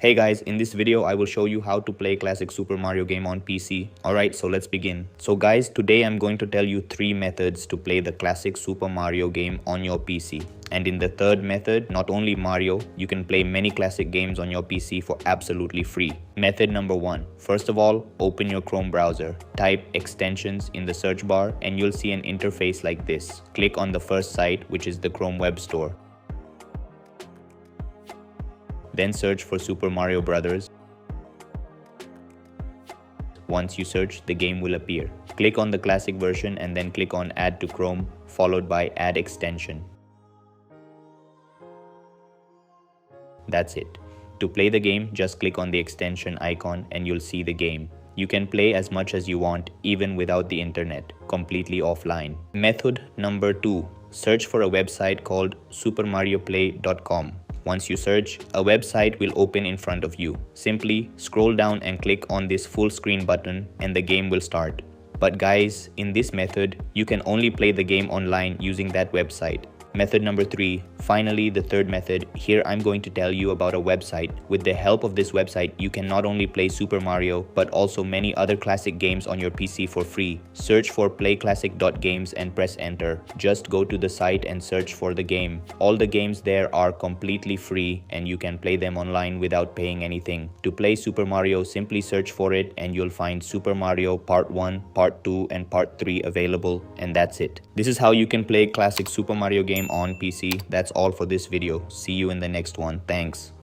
Hey guys, in this video I will show you how to play classic Super Mario game on PC. Alright, so let's begin. So guys, today I'm going to tell you 3 methods to play the classic Super Mario game on your PC. And in the third method, not only Mario, you can play many classic games on your PC for absolutely free. Method number 1. First of all, open your Chrome browser. Type extensions in the search bar and you'll see an interface like this. Click on the first site, which is the Chrome Web Store. Then search for Super Mario Bros. Once you search, the game will appear. Click on the classic version and then click on Add to Chrome, followed by Add Extension. That's it. To play the game, just click on the extension icon and you'll see the game. You can play as much as you want, even without the internet, completely offline. Method number 2. Search for a website called supermarioplay.com. Once you search, a website will open in front of you. Simply scroll down and click on this full screen button and the game will start. But guys, in this method, you can only play the game online using that website. Method number 3. Finally, the third method. Here I'm going to tell you about a website. With the help of this website, you can not only play Super Mario, but also many other classic games on your PC for free. Search for playclassic.games and press enter. Just go to the site and search for the game. All the games there are completely free and you can play them online without paying anything. To play Super Mario, simply search for it and you'll find Super Mario Part 1, Part 2 and Part 3 available, and that's it. This is how you can play classic Super Mario game on PC. That's all for this video. See you in the next one. Thanks.